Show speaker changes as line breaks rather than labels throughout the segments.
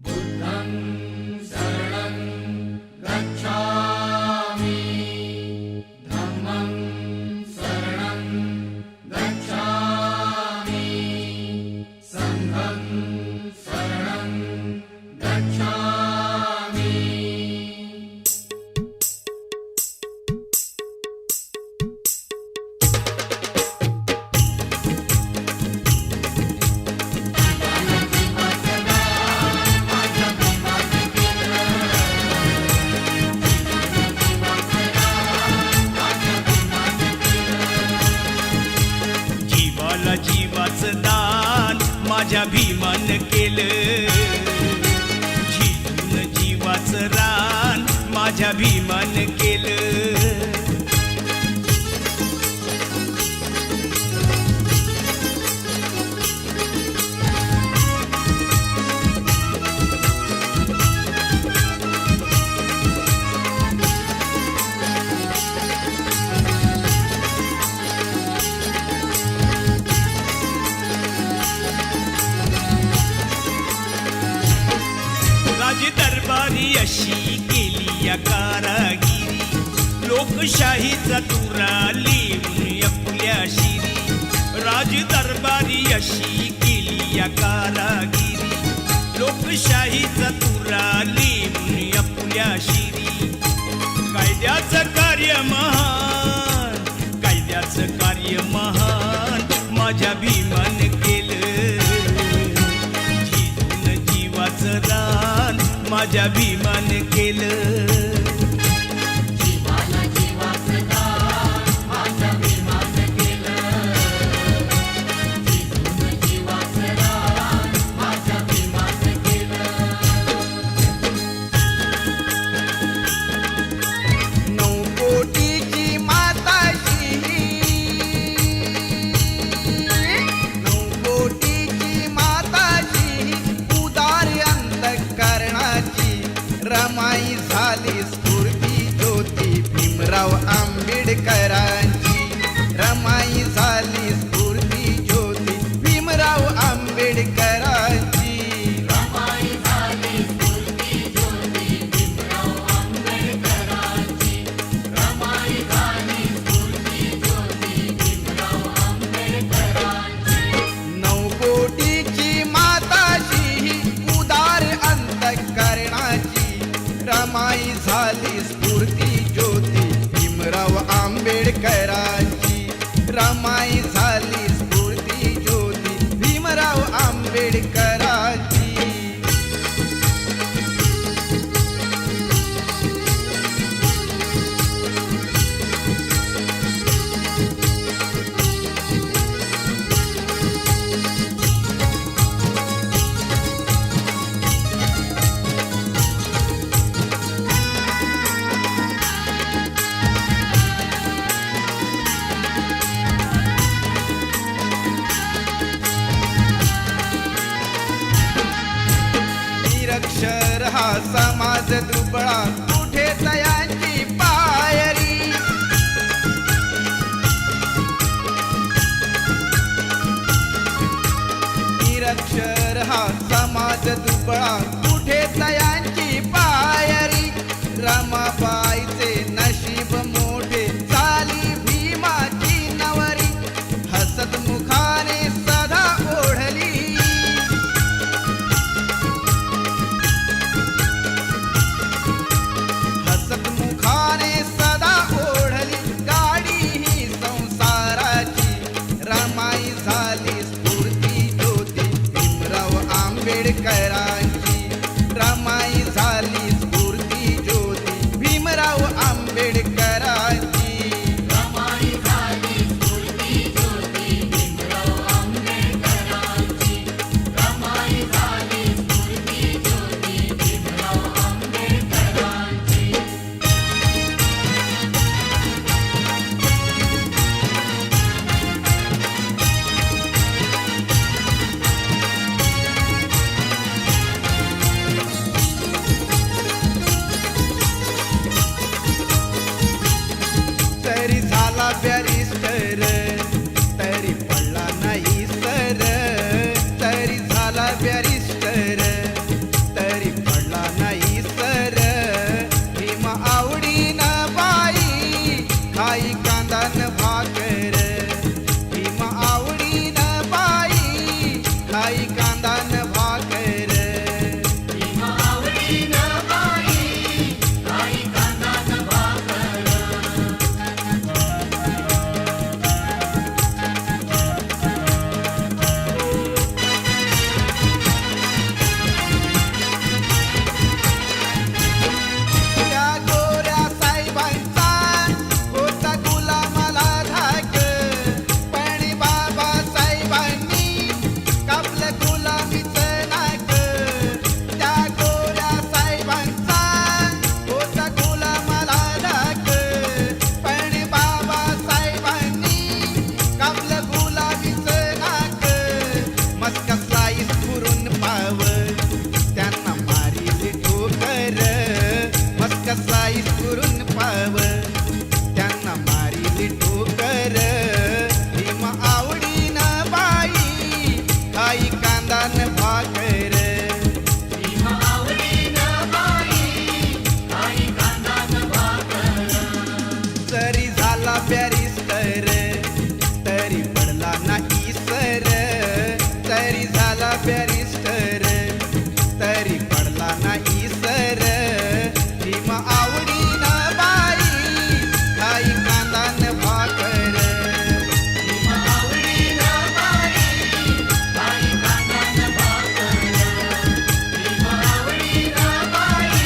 बुद्धं शरणं गच्छामि धम्मं शरणं गच्छामि संघं शरणं गच्छामि।
जीवाला जीवाचं दान माझ्या भीमान केलं, झिजून जीवाचं रान माझ्या भीमान केलं। राज दरबारी अशी केली या कारागिरी, लोकशाहीचा तुरा लिहून आपल्या शिरी। राज दरबारी अशी केली या कारागिरी, लोकशाहीचा तुरा लिहून आपल्या शिरी। कायद्याचं कार्य महान, कायद्याचं कार्य महान माझ्या भीमान केलं, झिजून जीवाचं रान माझ्या भीमान केलं।
जीवाला जीवाचं दान माझ्या भीमान केलं, झिजून जीवाचं रान माझ्या भीमान केलं।
नऊ कोटीची माताजी, नऊ कोटीची माताजी, उदार अंतःकरणाची रमाई झाली स्फूर्ती ज्योती भीमराव आंबेडकरांची। रमाई झाली स्फूर्ती ज्योती भीमराव आंबेडकरांची।
रमाई झाली स्फूर्ती ज्योती भीमराव आंबेडकरांची। रमाई झाली स्फूर्ती ज्योती भीमराव आंबेडकरांची।
नऊ कोटीची माताजी, उदार अंतःकरणाची रमाई झाली स्फूर्ती ज्योती भीमराव आंबेडकरांची। रमाई झाली स्फूर्ती ज्योती भीमराव आंबेडकरांची। निरक्षर हा समाज दुबळा, कुठे तयांची पायरी। निरक्षर हा समाज दुबळा, कुठे तयांची पायरी। रमाबाईचे नशीब मोठे, झाली भीमाची नवरी। हसत मुखाने सदा ओढली, हसत मुखाने सदा ओढली गाडी ही संसाराची। रमाई झाली स्फूर्ती ज्योती भीमराव आंबेडकरांची। रमाई झाली स्फूर्ती ज्योती भीमराव आंबेडकरांची।
रमाई झाली स्फूर्ती ज्योती भीमराव आंबेडकरांची। रमाई झाली स्फूर्ती ज्योती भीमराव आंबेडकरांची।
काही कांदा न भाकर
भीमा आवडीन बाई काही कांदा न भाकर
त्या गोऱ्या साहेबांचा होता गुलामाला धाक पण बाबासाहेबांनी कापलं गुलामीचं नाक त्या गोऱ्या साहेबांचा होता गुलामाला धाक पण बाबासाहेबांनी कापलं गुलामीचं नाक मस्कसला इस्फुरून पाव त्यांना मारील ठोकर मस्कसला इस्फुरून पाव त्यांना मारील ठोकर भीमा आवडीन बाई काही कांदा न भाकर
भीमा आवडीन बाई काही कांदा न भाकर
जरी झाला बॅरिस्टर तरी पडला नाही सर तरी झाला बॅरिस्टर तरी पडला नाही सर भीमा आवडीन बाई काही कांदा न भाकर
भीमा आवडीन बाई काही कांदा न भाकर भीमा आवडीन बाई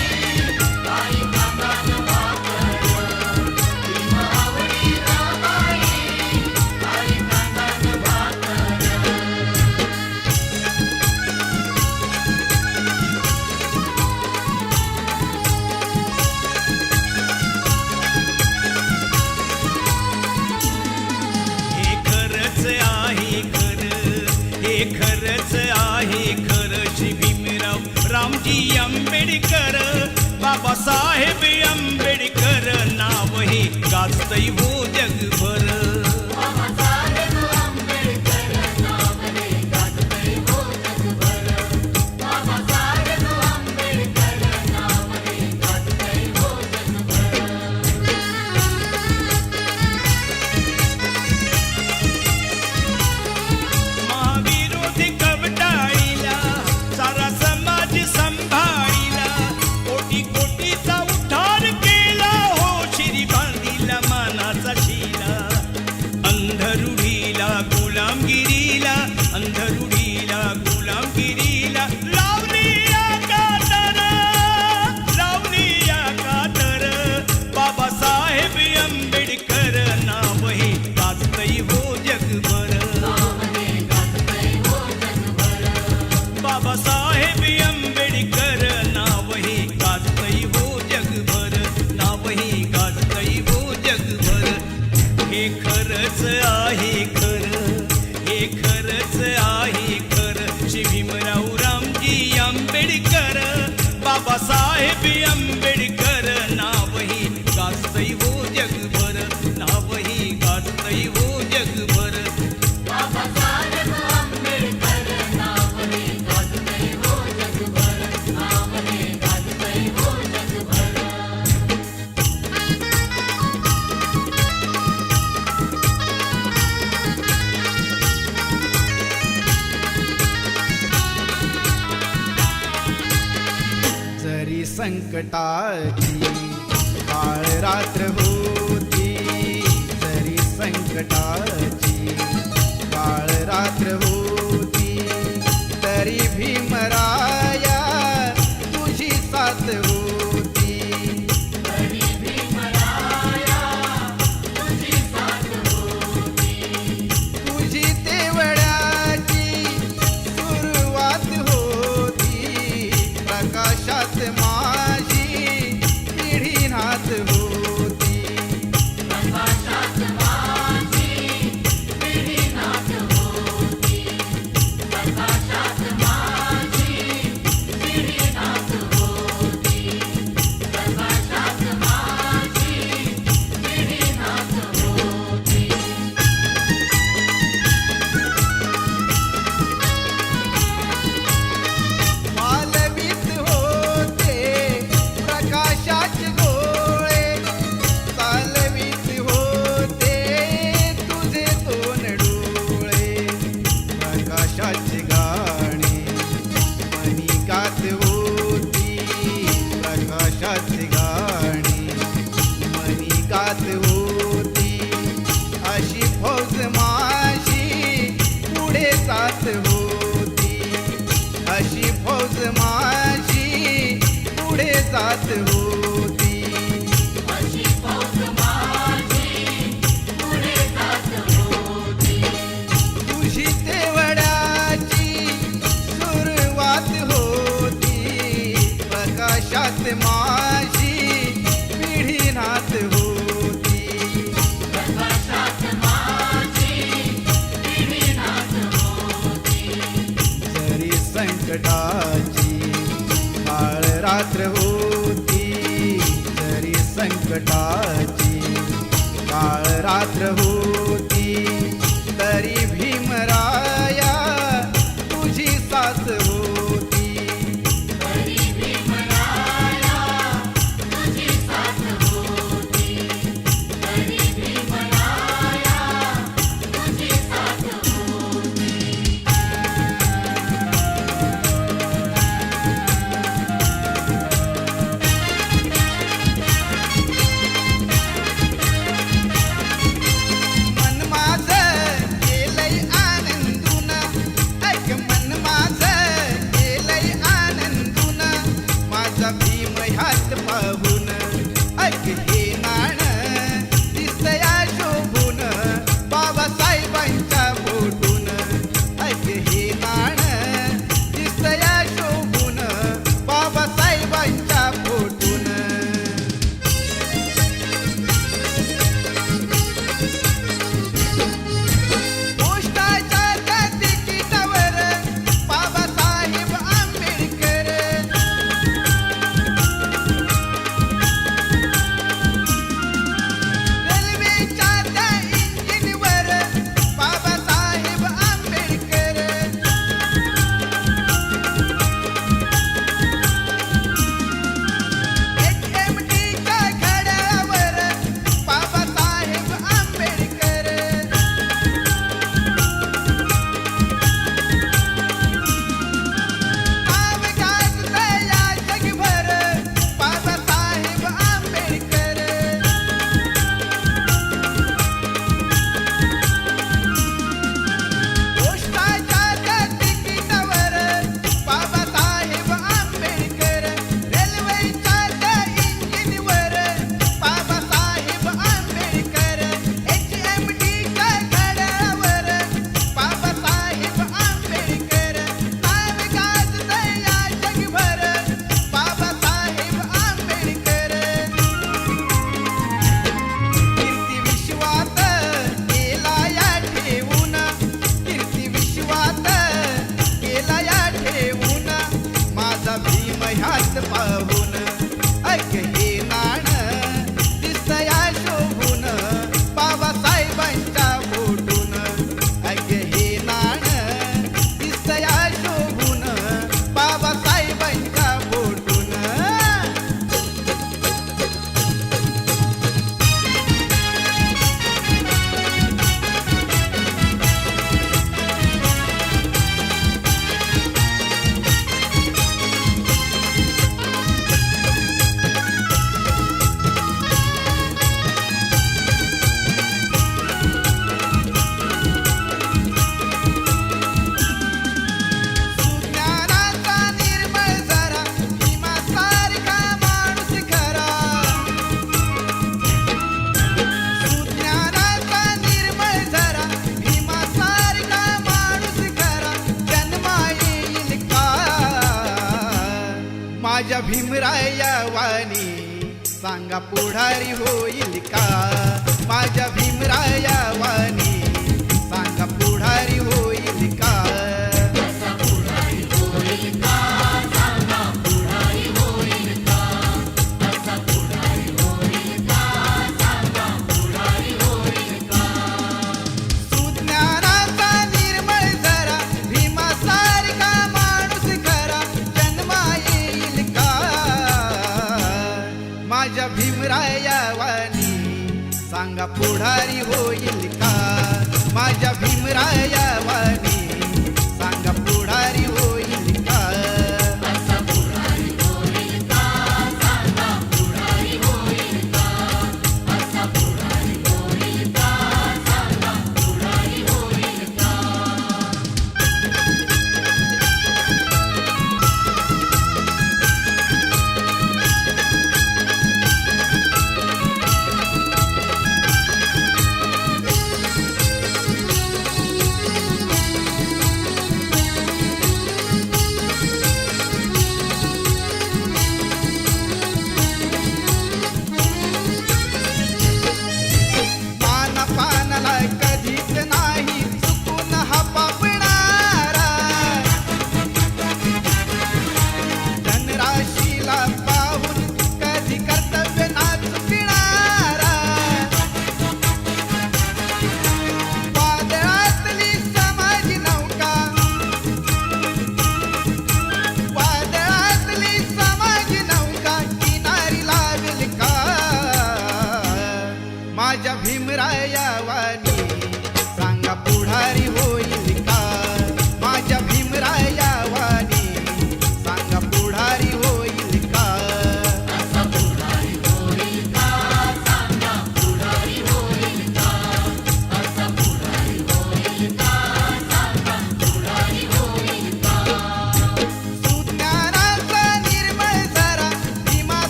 काही कांदा न भाकर भीमा आवडीन बाई काही कांदा न भाकर
हे खरंच आहे खरं हे खरंच आहे खरं श्री भीमराव रामजी आंबेडकर बाबासाहेब आंबेडकर नाव हे गाजतंय हो जगभर
बाबासाहेब आंबेडकर नाव हे गाजतंय हो जगभर बाबासाहेब आंबेडकर नाव हे गाजतंय हो जगभर
महाविरोधी कवटाळीला सारा समाज संभाळीला कोटी कोटीचा उद्धार केला हो श्री बांधीला मानाचा शिला अंधरुढीला गुलामगिरीला अंधरुढीला गुलामगिरीला लावली या कातर बाबासाहेब आंबेडकर नाव हे गाजतंय हो जगभर
नाव हे गाजतंय हो जगभर
बाबासाहेब आंबेडकर नाव हे गाजतंय हो जगभर नाव हे गाजतंय हो जगभर हे खरंच आहे खरं हे खरंच आहे खरं श्री भीमराव रामजी आंबेडकर बाबासाहेब आंबेडकर नाव हे गाजतंय हो जगभर नाव हे गाजतंय हो जगभर
बाबासाहेब आंबेडकर नाव हे गाजतंय हो जगभर नाव हे गाजतंय हो जगभर
जरी संकटाची काळ रात्र होती जरी संकटाची काळ रात्र होती तरी भीमराया तुझी साथ होती
तरी भीमराया तुझी साथ होती
तुझी तेवढ्याची सुरुवात होती प्रकाशात माझी पिढी नाथ होती अशी फौज माझी पुढे जात होती.
अशी फौज माझी पुढे जात होती.
तुझी तेवढ्याची सुरुवात होती. प्रकाशात माझी पिढी नात होती.
प्रकाशात माझी पिढी नाच होती.
जरी संकटाची काळ रात्र होती. जरी संकटाची काळ रात्र होती. तरी भीमराया तुझी साथ होती.
तरी भीमराया तुझी साथ होती. तरी भीमराया तुझी साथ होती.
मन माझं केलंय आनंदून. ऐक मन माझं केलंय आनंदून. माझा भीम ह्यात पाहून. ऐक हे नाण दिसया शोभून. बाबासाहेबांच्या फोटून. ऐक हे नाण दिसया शोभून. बाबासाहेबांच्या फोटून. पोस्टाच्या त्या तिकिटावर बाबासाहेब आंबेडकर. रेल्वेच्या त्या इंजिनवर बाबासाहेब आंबेडकर. HMTच्या घड्याळावर बाबासाहेब आंबेडकर. नाव गाजलं या जगभर बाबासाहेब आंबेडकर. पोस्टाच्या त्या तिकिटावर बाबासाहेब आंबेडकर. रेल्वेच्या त्या इंजिनवर बाबासाहेब आंबेडकर. HMTच्या घड्याळावर बाबासाहेब आंबेडकर. नाव गाजलं या जगभर बाबासाहेब आंबेडकर. कीर्ती विश्वात केला या ठेवून. कीर्ती विश्वात केला या ठेवून. माझा भीम ह्यात पाहून. ऐक हे नाण दिसया शोभून. बाबासाहेबांच्या फोटून. ऐक हे नाण दिसया शोभून. बाबासाहेबांच्या फोटून. सुज्ञानाचा निर्मळ झरा भीमासारखा माणूस खरा. सुज्ञानाचा निर्मळ झरा भीमासारखा माणूस खरा. जन्मा येईल का माझ्या भीमराया वाणी. सांगा पुढारी होईल का माझ्या भीमराया वाणी. सांगा पुढारी होईल का.
असा पुढारी होईल का. सांगा पुढारी होईल का. असा पुढारी होईल का. सांगा पुढारी होईल का.
सुज्ञानाचा निर्मळ झरा भीमासारखा माणूस खरा. जन्मा येईल का माझ्या भीमराया वाणी. सांगा पुढारी होईल का माझ्या भीमराया वाणी. सांगा पुढारी होईल का.
असा पुढारी होईल का. सांगा पुढारी होईल का. असा पुढारी होईल का. सांगा पुढारी होईल का.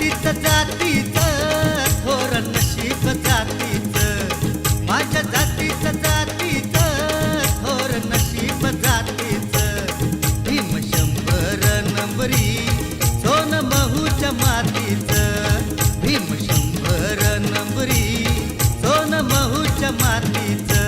जातीचं थोर नशीब जातीचं, माझ्या जातीचं थोर नशीब जातीचं. भीम 100 नंबरी सोन महूच्या मातीचं, भीम 100 नंबरी सोन महूच्या मातीचं.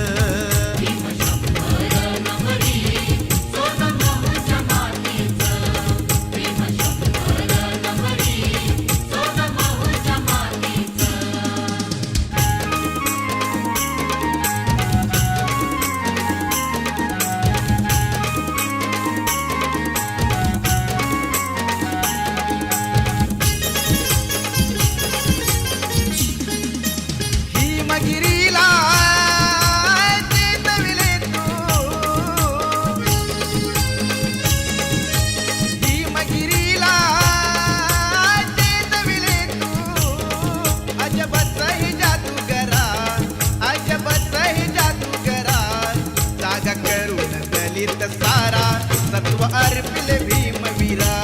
हिमगिरीला चेतविले तू, हिमगिरीला चेतविले तू. अजबच हे जादूगरा, अजबच हे जादूगरा. जागा करून दलित सारा सत्व अर्पिले भीमवीरा.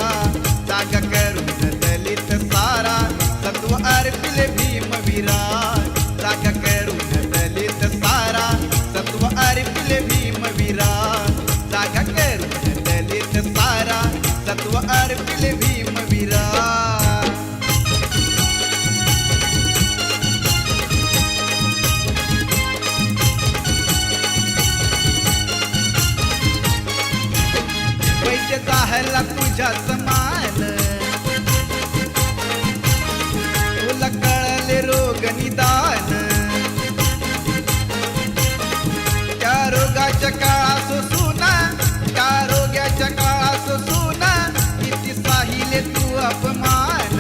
जागा करून दलित सारा सत्व अर्पिले भीमवीरा. जागा करून दलित सारा सत्व अर्पिले भीमवीरा. जागा करून दलित सारा सत्व अर्पिले भीमवीरा. पैसे जाहला तुझ्या समान, तुला कळले रोग निदान. त्या रोगाच्या काळा सोसूना, त्या रोगाच्या काळा सोसूना किती साहिले तू अपमान.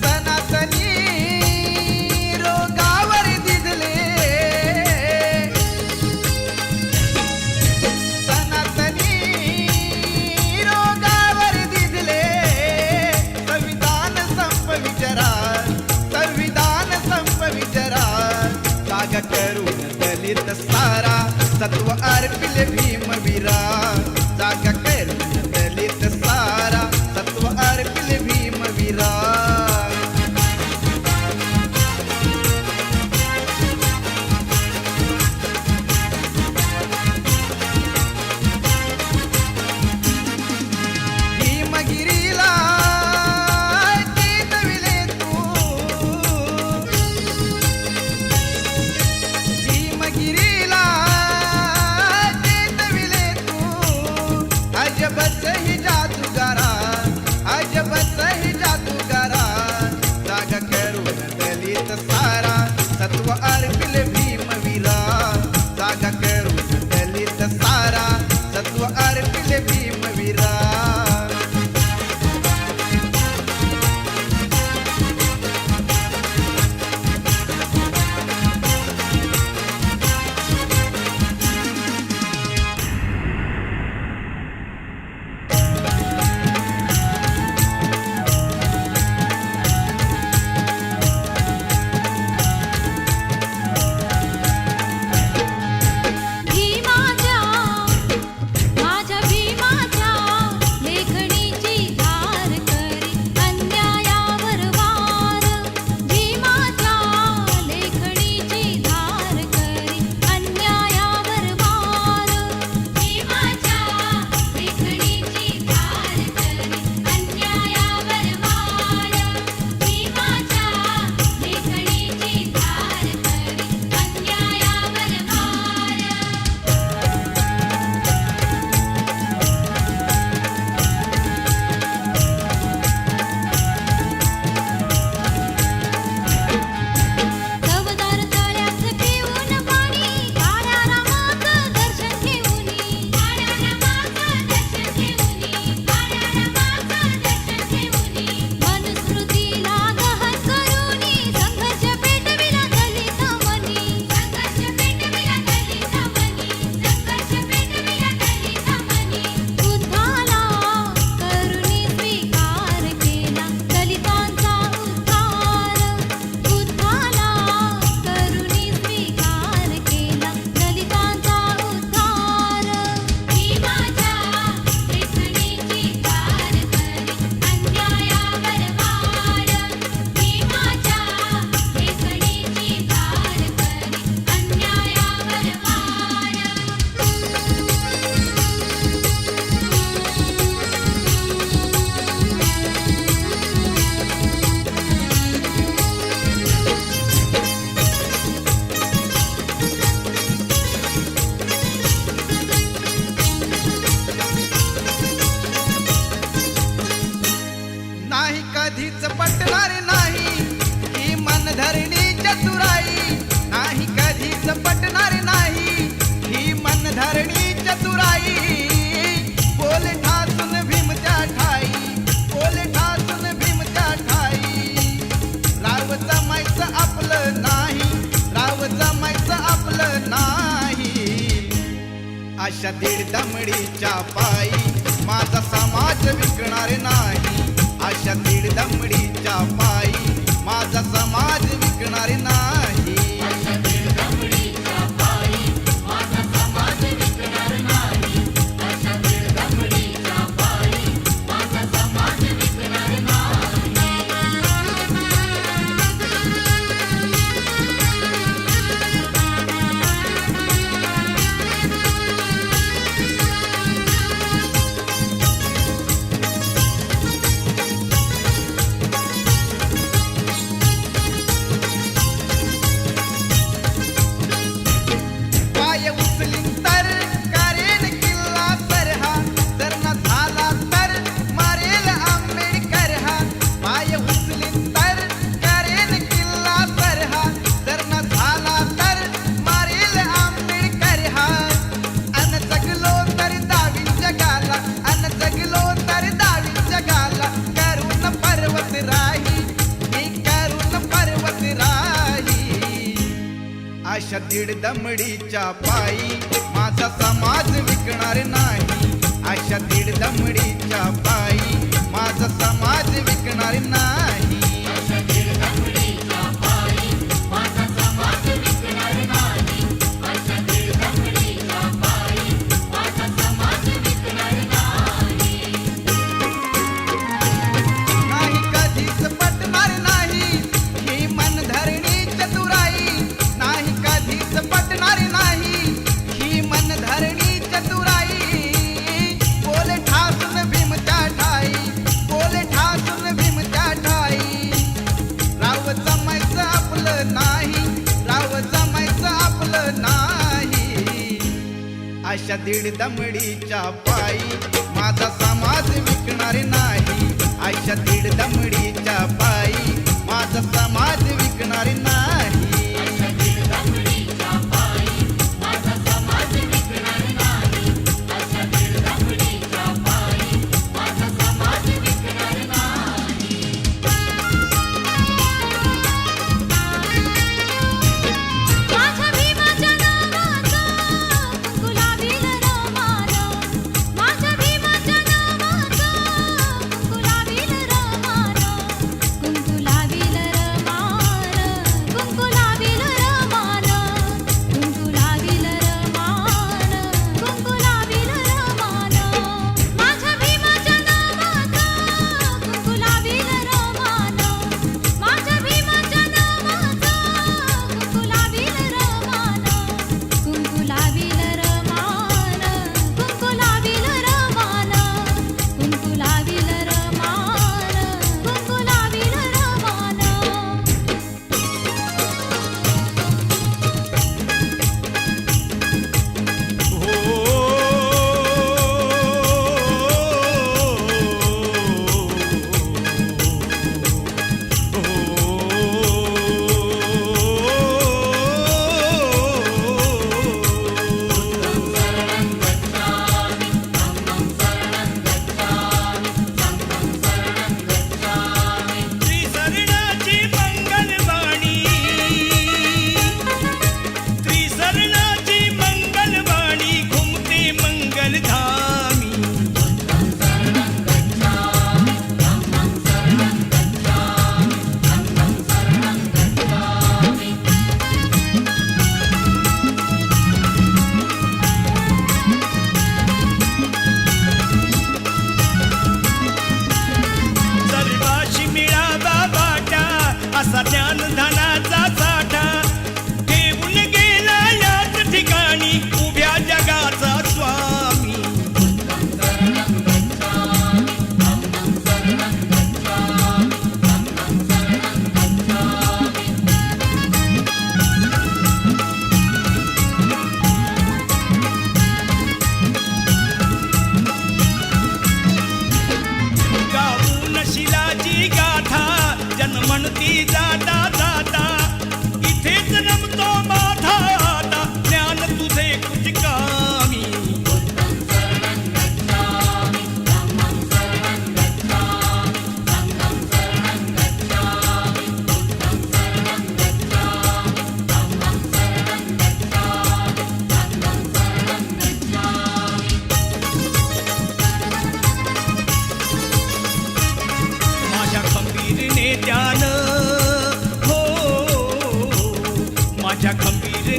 सनातनी रोगावर दिसले, सनातनी रोगावर दिसले. संविधान संप विचारा, संविधान संप विचारा. जागा करून दलित सारा सत्व अर्पिले भीमवीरा. जागा करून दलित सारा सत्व अर्पिले भीमवीरा. हिमगिरीला चेतविले तू, हिमगिरीला अशा दीड दमडीच्या पायी माझा समाज विकणार नाही. अशा दीड दमडीच्या पायी माझा समाज विकणार नाही.
अशा दीड दमडीच्या पायी माझा समाज विकणार नाही. अशा दीड दमडीच्या पायी माझा समाज विकणार नाही.
पाय उचलीन तर करेन किल्ला सरहा, जर न झाला तर मारेल आंबेडकर हा. पाय उचलीन तर करेन किल्ला सरहा, जर न झाला तर मारेल आंबेडकर हा. अन जगलो तर दावीन जगाला, अन जगलो तर दावीन जगाला, करून पर्वत राही, मी करून पर्वत राही. अशा दीड दमडीच्या पायी माझा समाज विकणार नाही. अशा दीड दमडीच्या पायी माझा समाज विकणार नाही.
अशा दीड दमडीच्या पायी माझा समाज विकणार नाही. अशा दीड दमडीच्या पायी माझा समाज विकणार नाही.
नाही कधीच पटणार नाही ही मनधरणी चतुराई. नाही कधीच पटणार नाही ही मनधरणी चतुराई. बोले ठासून भीमच्या ठाई, बोले ठासून भीमच्या ठाई. राव जमायचं आपलं नाही, राव जमायचं आपलं नाही. अशा दीड दमडीच्या पायी माझा समाज विकणार नाही. अशा दीड दमडीच्या पायी माझा समाज विकणार नाही.
अशा दीड दमडीच्या पायी माझा समाज विकणार नाही. अशा दीड दमडीच्या पायी माझा समाज विकणार नाही.
माझ्या भीमाच्या नावाचं गुलाबील रमानं, माझ्या भीमाच्या नावाचं गुलाबील रमानं, गुलाबील रमानं,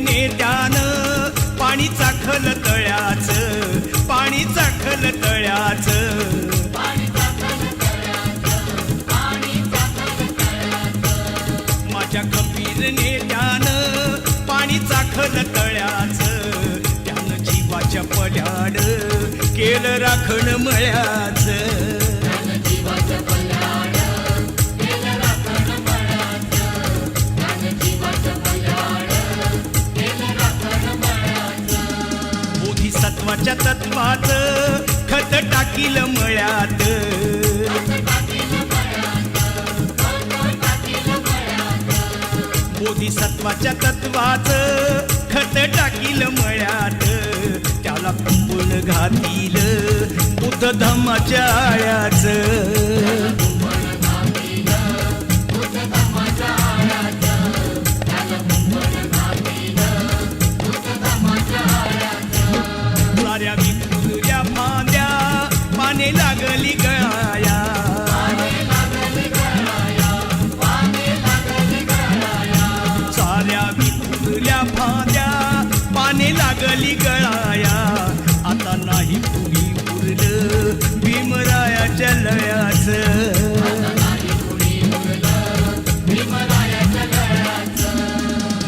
नेत्यानं पाणी चाखल तळ्याच, पाणी चाखल तळ्याच. माझ्या खंबीर नेत्यानं पाणी चाखल तळ्याच, त्यानं जीवाच्या पल्याड केलं राखण मळ्याच. बोधिसत्वाच्या तत्वाच खत टाकील मळ्यात, बोधिसत्वाच्या तत्वाच खत टाकील मळ्यात. त्याला कुंपण घातील बुद्ध धम्माच्या आळ्याच. साऱ्या विखुरल्या फांद्या पाने लागली गळाया, साऱ्या विखुरल्या फांद्या पाने लागली गळाया. आता नाही कुणी उरलं भीमरायाच्या लयाच.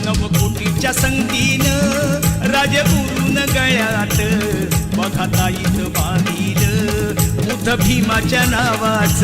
नवकोटीच्या संगतीनं राजगुरून गळ्यात बघा ताईत बांधील बुद्ध भीमाच्या नावाच.